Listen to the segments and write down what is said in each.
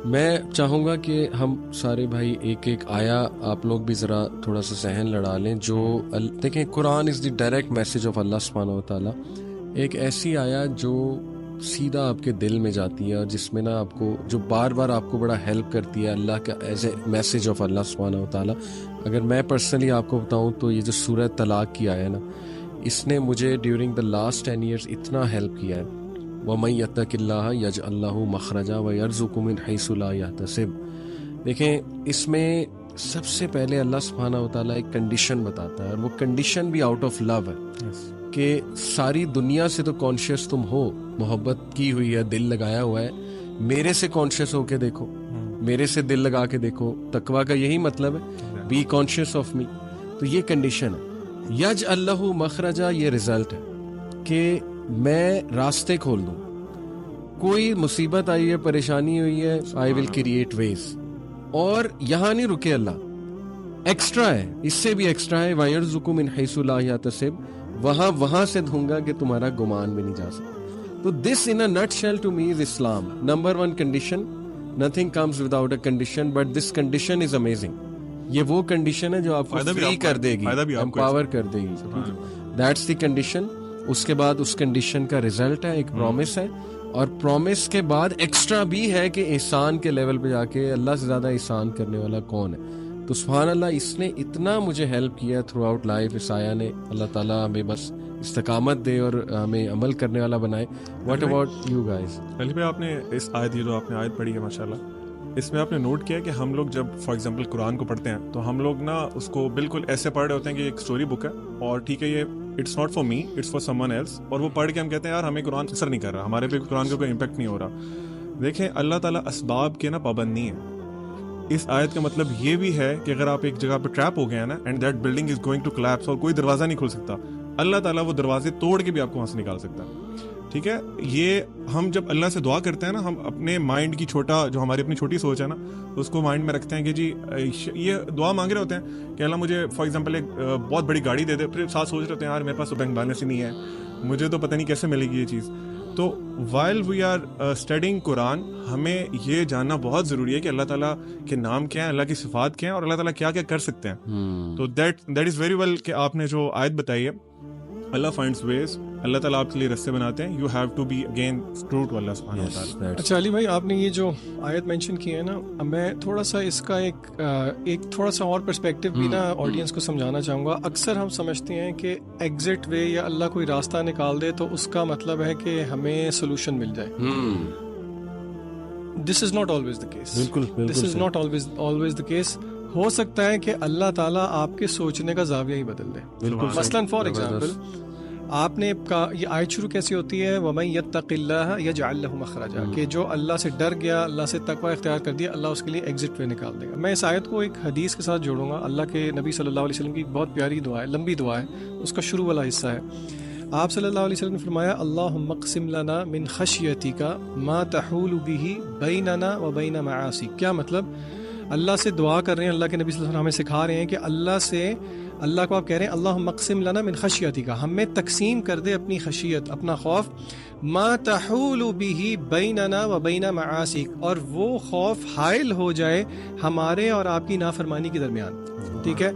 میں چاہوں گا کہ ہم سارے بھائی ایک ایک آیا آپ لوگ بھی ذرا تھوڑا سا ذہن لڑا لیں. جو دیکھیں قرآن از دی ڈائریکٹ میسج آف اللہ سبحانہ و تعالیٰ. ایک ایسی آیا جو سیدھا آپ کے دل میں جاتی ہے اور جس میں نا آپ کو جو بار بار آپ کو بڑا ہیلپ کرتی ہے اللہ کا ایز اے میسج آف اللہ سبحانہ و تعالیٰ. اگر میں پرسنلی آپ کو بتاؤں تو یہ جو سورہ طلاق کی آیا نا, اس نے مجھے ڈیورنگ دا لاسٹ 10 years اتنا ہیلپ کیا ہے. وَمَن يَتَّقِ اللَّهَ يَجْعَل لَّهُ مَخْرَجًا وَيَرْزُقْهُ مِنْ حَيْثُ لَا يَحْتَسِبُ. دیکھیں اس میں سب سے پہلے اللہ سبحانہ و تعالیٰ ایک کنڈیشن بتاتا ہے, اور وہ کنڈیشن بھی آؤٹ آف لو ہے کہ ساری دنیا سے تو کانشیس تم ہو, محبت کی ہوئی ہے, دل لگایا ہوا ہے, میرے سے کانشیس ہو کے دیکھو, میرے سے دل لگا کے دیکھو. تقویٰ کا یہی مطلب ہے, بی کانشیس آف می. تو یہ کنڈیشن ہے. یجعل لہ مخرجا, یہ رزلٹ ہے کہ میں راستے کھول دوں. کوئی مصیبت آئی ہے, پریشانی ہوئی ہے, آئی ول کریٹ ویز. اور یہاں نہیں رکے اللہ, ایکسٹرا ہے, اس سے بھی ایکسٹرا ہے. وَيَرْزُقُ مِنْ حَيْثُ لَا يَحْتَسِبُ, وہاں سے دوں گا کہ تمہارا گمان بھی نہیں جا سکتا. تو this in a nutshell to me is Islam. Number 1 condition, nothing comes without a condition, but this condition is amazing. یہ وہ کنڈیشن ہے جو آپ کو فری کر دے گی, امپاور کر دے گی. That's the condition. اس کے بعد اس کنڈیشن کا رزلٹ ہے, ایک پرومس ہے, اور پرومس کے بعد ایکسٹرا بھی ہے کہ احسان کے لیول پہ جا کے اللہ سے زیادہ احسان کرنے والا کون ہے. تو سبحان اللہ, اس نے اتنا مجھے ہیلپ کیا تھرو آؤٹ لائف. اس آیا نے, اللہ تعالیٰ ہمیں بس استقامت دے اور ہمیں عمل کرنے والا بنائے. What about you guys? Ali بھائی, آپ نے اس آیت, یہ جو آپ نے آیت پڑھی ہے ماشاءاللہ, اس میں آپ نے نوٹ کیا کہ ہم لوگ جب فار ایگزامپل قرآن کو پڑھتے ہیں تو ہم لوگ نا اس کو بالکل ایسے پڑھ رہے ہوتے ہیں کہ ایک اسٹوری بک ہے اور ٹھیک ہے, یہ it's not for me, it's for someone else. اور وہ پڑھ کے ہم کہتے ہیں یار ہمیں قرآن اثر نہیں کر رہا, ہمارے پہ قرآن کا کوئی امپیکٹ نہیں ہو رہا. دیکھیں اللہ تعالیٰ اسباب کے نا پابند نہیں ہے. اس آیت کا مطلب یہ بھی ہے کہ اگر آپ ایک جگہ پہ ٹریپ ہو گئے ہیں نا, and that building is going to collapse, اور کوئی دروازہ نہیں کھل سکتا, اللہ تعالیٰ وہ دروازے توڑ کے بھی آپ کو وہاں سے نکال سکتا. ٹھیک ہے, یہ ہم جب اللہ سے دعا کرتے ہیں نا, ہم اپنے مائنڈ کی چھوٹا, جو ہماری اپنی چھوٹی سوچ ہے نا, اس کو مائنڈ میں رکھتے ہیں کہ جی یہ دعا مانگ رہے ہوتے ہیں کہ اللہ مجھے فار ایگزامپل ایک بہت بڑی گاڑی دے دے, پھر ساتھ سوچ رہے ہوتے ہیں یار میرے پاس تو بینک بیلنس ہی نہیں ہے, مجھے تو پتہ نہیں کیسے ملے گی یہ چیز. تو وائل وی آر اسٹڈنگ قرآن, ہمیں یہ جاننا بہت ضروری ہے کہ اللہ تعالیٰ کے نام کیا ہیں, اللہ کی صفات کیا ہیں, اور اللہ تعالیٰ کیا کیا کر سکتے ہیں. تو دیٹ از ویری ویل کہ آپ نے جو آیت بتائی ہے, اللہ فائنڈز ویز, اللہ تعالیٰ آپ کے لیے رستے بناتے ہیں. You have to be again true to Allah سبحانہ و تعالیٰ. اچھا علی بھائی, آپ نے یہ جو آیت مینشن کی ہے نا, میں تھوڑا سا اس کا ایک تھوڑا سا اور پرسپیکٹیو بھی نا آڈینس کو سمجھانا چاہوں گا. اکثر ہم سمجھتے ہیں کہ ایگزٹ وے یا اللہ کوئی راستہ نکال دے تو اس کا مطلب ہے کہ ہمیں سولوشن مل جائے. This is not always the case. This is not always the case. ہو سکتا ہے کہ اللہ تعالیٰ آپ کے سوچنے کا زاویہ ہی بدل دے. مثلاً فار ایگزامپل, آپ نے یہ آیت شروع کیسی ہوتی ہے, وَمَن يَتَّقِ اللَّهَ يَجْعَل لَّهُ مَخْرَجًا, کہ جو اللہ سے ڈر گیا, اللہ سے تقوی اختیار کر دیا, اللہ اس کے لیے ایگزٹ وے نکال دے گا. میں اس آیت کو ایک حدیث کے ساتھ جوڑوں گا. اللہ کے نبی صلی اللہ علیہ وسلم کی بہت پیاری دعا ہے, لمبی دعا ہے, اس کا شروع والا حصہ ہے. آپ صلی اللہ علیہ وسلم نے فرمایا, اللہم اقسم لنا من خشیتک ما تحول به بیننا وبین معاصیک. کیا مطلب؟ اللہ سے دعا کر رہے ہیں, اللہ کے نبی صلی اللہ علیہ وسلم ہمیں سکھا رہے ہیں کہ اللہ کو آپ کہہ رہے ہیں اللہم اقسم لنا من خشیتک, ہمیں تقسیم کر دے اپنی خشیت, اپنا خوف, ما تحول به بیننا وبین معاصیک, اور وہ خوف حائل ہو جائے ہمارے اور آپ کی نافرمانی کے درمیان. ٹھیک ہے,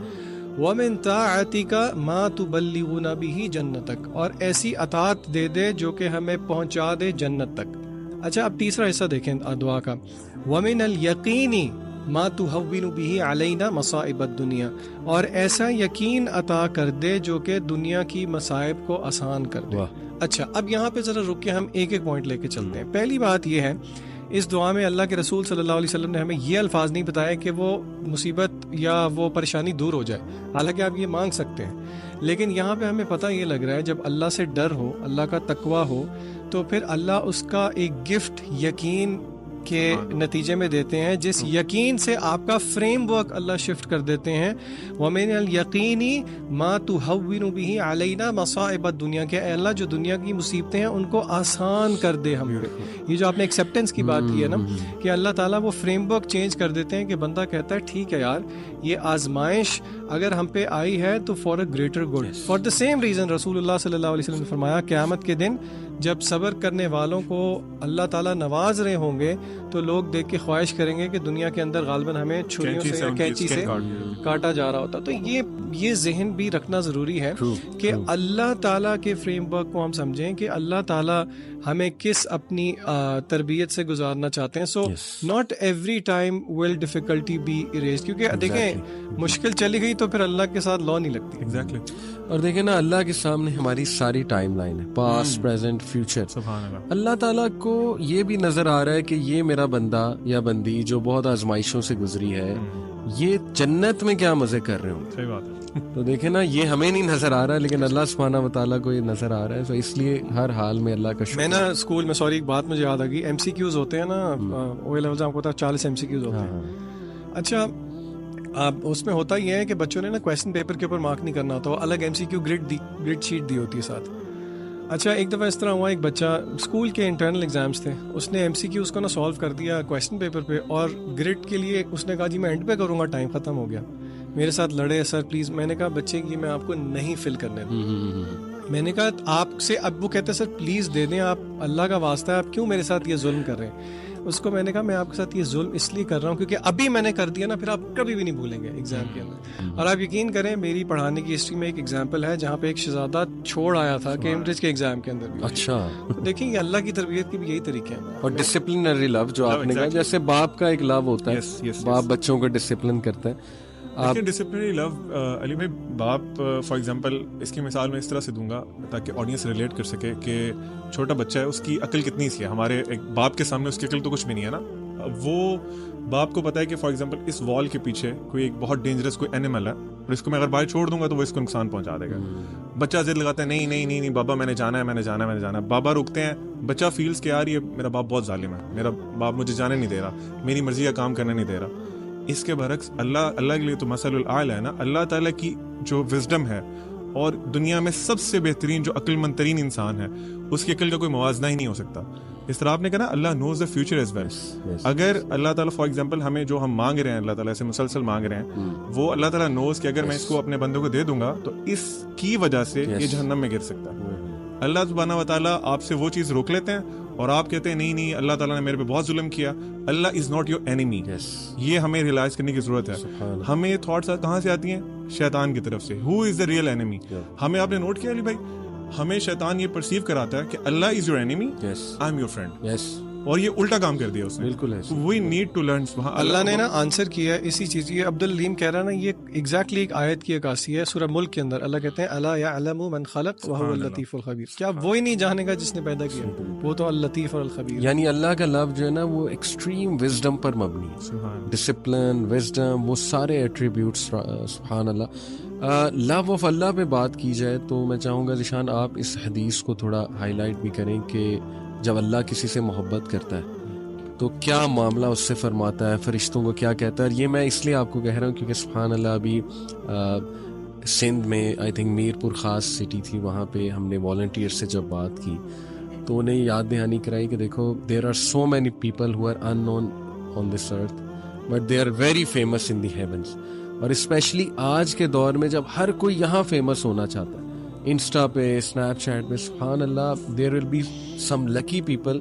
وَمِن طَاعَتِكَ مَا تُبَلِّغُنَا بِهِ جَنَّتَكَ, اور ایسی اطاعت دے دے جو کہ ہمیں پہنچا دے جنت تک. اچھا, اب تیسرا حصہ دیکھیں دعا کا, وَمِنَ الْيَقِينِ مَا تُهَوِّنُ بِهِ عَلَيْنَا مَصَائِبَ الدُّنْيَا, اور ایسا یقین عطا کر دے جو کہ دنیا کی مصائب کو آسان کر دے. اچھا, اب یہاں پہ ذرا رک کے ہم ایک ایک پوائنٹ لے کے چلتے ہیں. پہلی بات یہ ہے, اس دعا میں اللہ کے رسول صلی اللہ علیہ وسلم نے ہمیں یہ الفاظ نہیں بتایا کہ وہ مصیبت یا وہ پریشانی دور ہو جائے, حالانکہ آپ یہ مانگ سکتے ہیں, لیکن یہاں پہ ہمیں پتہ یہ لگ رہا ہے جب اللہ سے ڈر ہو, اللہ کا تقوی ہو, تو پھر اللہ اس کا ایک گفٹ یقین کے نتیجے میں دیتے ہیں, جس یقین سے آپ کا فریم ورک اللہ شفٹ کر دیتے ہیں. وَمِنَ الْيَقِينِ مَا تُهَوِّنُ بِهِ عَلَيْنَا مَصَائِبَ الدُّنْيَا, کہ اے اللہ جو دنیا کی مصیبتیں ہیں ان کو آسان کر دے ہم پہ. یہ جو آپ نے ایکسیپٹنس کی بات کی ہے نا, کہ اللہ تعالیٰ وہ فریم ورک چینج کر دیتے ہیں کہ بندہ کہتا ہے ٹھیک ہے یار, یہ آزمائش اگر ہم پہ آئی ہے تو for a greater good. For the same reason رسول اللہ صلی اللہ علیہ وسلم نے فرمایا, قیامت کے دن جب صبر کرنے والوں کو اللہ تعالیٰ نواز رہے ہوں گے تو لوگ دیکھ کے خواہش کریں گے کہ دنیا کے اندر غالباً ہمیں چھریوں سے کینچی سے کاٹا جا رہا ہوتا. تو یہ ذہن بھی رکھنا ضروری ہے کہ اللہ تعالیٰ کے فریم ورک کو ہم سمجھیں کہ اللہ تعالیٰ ہمیں کس اپنی تربیت سے گزارنا چاہتے ہیں. So not every time will difficulty be arise, کیونکہ دیکھیں مشکل چلی گئی تو پھر اللہ کے ساتھ لا نہیں لگتی. ایگزیکٹلی. اور دیکھیں نا, اللہ کے سامنے ہماری ساری ٹائم لائن ہے, پاسٹ, پریزنٹ, فیوچر. سبحان اللہ. اللہ تعالیٰ کو یہ بھی نظر آ رہا ہے کہ یہ میرا بندہ یا بندی جو بہت آزمائشوں سے گزری ہے, یہ جنت میں کیا مزے کر رہے ہوں. صحیح بات ہے. تو دیکھیں نا, یہ ہمیں نہیں نظر آ رہا ہے لیکن اللہ سبحانہ و تعالیٰ کو یہ نظر آ رہا ہے. تو اس لیے ہر حال میں اللہ کا شکر. میں نا اسکول میں, سوری ایک بات مجھے یاد آ گئی, ایم سی کیوز ہوتے ہیں نا, او لیول آپ کو پتا 40 ایم سی کیوز ہوتے ہیں. اچھا, اس میں ہوتا یہ ہے کہ بچوں نے نا کویسچن پیپر کے اوپر مارک نہیں کرنا ہوتا, وہ الگ M C Q grade sheet دی ہوتی ہے ساتھ. اچھا, ایک دفعہ اس طرح ہوا, ایک بچہ اسکول کے انٹرنل ایگزامس تھے, اس نے ایم سی کیو اس کو نا سالو کر دیا کویسچن پیپر پہ, اور گریڈ کے لیے اس نے کہا جی میں اینڈ پہ کروں گا, ٹائم ختم ہو گیا. میرے ساتھ لڑے, سر پلیز. میں نے کہا بچے کی میں آپ کو نہیں فل کرنے دوں. میں نے کہا آپ سے, اب وہ کہتے ہیں سر پلیز دے دیں, آپ اللہ کا واسطہ ہے, آپ کیوں میرے ساتھ یہ ظلم کر رہے ہیں. اس کو میں نے کہا میں آپ کے ساتھ یہ ظلم اس لیے کر رہا ہوں کیونکہ ابھی میں نے کر دیا نا, پھر آپ کبھی بھی نہیں بھولیں گے ایگزام کے اندر. اور آپ یقین کریں, میری پڑھانے کی ہسٹری میں ایک ایگزامپل ہے جہاں پہ ایک شہزادہ چھوڑ آیا تھا کیمبرج کے ایگزام کے اندر بھی. اچھا, دیکھیں یہ اللہ کی تربیت کے بھی یہی طریقے ہیں. اور ڈسپلنری لو جو آپ نے کہا, جیسے باپ کا ایک لو ہوتا ہے, باپ بچوں کو ڈسپلن کرتا ہے. ڈسپلنری لو, علی بھائی, باپ فار ایگزامپل اس کی مثال میں اس طرح سے دوں گا تاکہ آڈینس ریلیٹ کر سکے کہ چھوٹا بچہ ہے, اس کی عقل کتنی سی ہے. ہمارے ایک باپ کے سامنے اس کی عقل تو کچھ بھی نہیں ہے نا. وہ باپ کو پتا ہے کہ فار ایگزامپل اس وال کے پیچھے کوئی ایک بہت ڈینجرس کوئی اینیمل ہے, اور اس کو میں اگر باہر چھوڑ دوں گا تو وہ اس کو نقصان پہنچا دے گا. بچہ ضد لگاتا ہے, نہیں نہیں نہیں نہیں بابا میں نے جانا ہے, میں نے جانا ہے, میں نے جانا ہے. بابا روکتے ہیں, بچہ فیلز کہ یار یہ میرا باپ بہت ظالم ہے, میرا باپ مجھے جانے نہیں دے رہا, میری مرضی کا کام کرنے نہیں دے رہا. اس کے برعکس اللہ کے لیے تو مثل الاعلی ہے نا. اللہ تعالیٰ کی جو وزڈم ہے, اور دنیا میں سب سے بہترین جو عقل مند ترین انسان ہے, اس کی عقل کا کوئی موازنہ ہی نہیں ہو سکتا. اس طرح آپ نے کہا نا, اللہ نوز دا فیوچر ایز ویل. اگر اللہ تعالیٰ فار ایگزامپل ہمیں جو ہم مانگ رہے ہیں, اللہ تعالیٰ سے مسلسل مانگ رہے ہیں, وہ اللہ تعالیٰ نوز کہ اگر میں اس کو اپنے بندوں کو دے دوں گا تو اس کی وجہ سے یہ جہنم میں گر سکتا ہے. اللہ سبحانہ و تعالیٰ آپ سے وہ چیز روک لیتے ہیں اور آپ کہتے ہیں نہیں نہیں اللہ تعالیٰ نے میرے پہ بہت ظلم کیا. اللہ از ناٹ یور اینیمی. یہ ہمیں ریئلائز کرنے کی ضرورت ہے. ہمیں یہ تھاٹس کہاں سے آتی ہیں؟ شیطان کی طرف سے. ہو از دا ریئل اینیمی. ہمیں آپ نے نوٹ کیا علی بھائی, ہمیں شیطان یہ پرسیو کراتا ہے کہ Allah is your enemy, I am your friend, اور یہ الٹا کام کر دیا اس نے. بالکل ہے. We need to learn. اللہ نے نا آنسر کیا ہے اسی چیز. یہ عبد العلیم کہہ رہا نا, یہ ایگزیکٹلی ایک آیت کی عکاسی ہے سورہ ملک کے اندر. اللہ کہتے ہیں الا یعلم من خلق وهو اللطیف الخبیر. کیا وہی نہیں جانے گا جس نے پیدا کیا؟ وہ تو اللطیف اور الخبیر. یعنی اللہ کا لو جو ہے نا وہ ایکسٹریم وزڈم پر مبنی ہے. ڈسپلن, وزڈم, وہ سارے ایٹریبیوٹس. سبحان اللہ. لو آف اللہ پہ بات کی جائے تو میں چاہوں گا ذیشان آپ اس حدیث کو تھوڑا ہائی لائٹ بھی کریں کہ جب اللہ کسی سے محبت کرتا ہے تو کیا معاملہ اس سے فرماتا ہے, فرشتوں کو کیا کہتا ہے. اور یہ میں اس لیے آپ کو کہہ رہا ہوں کیونکہ سبحان اللہ ابھی سندھ میں آئی تھنک میر پور خاص سٹی تھی, وہاں پہ ہم نے والنٹیئر سے جب بات کی تو انہیں یاد دہانی کرائی کہ دیکھو there are so many people who are unknown on this earth but they are very famous in the heavens. اور اسپیشلی آج کے دور میں جب ہر کوئی یہاں فیمس ہونا چاہتا ہے, انسٹا پہ, اسنیپ چیٹ پہ, سبحان اللہ, دیر will be some lucky people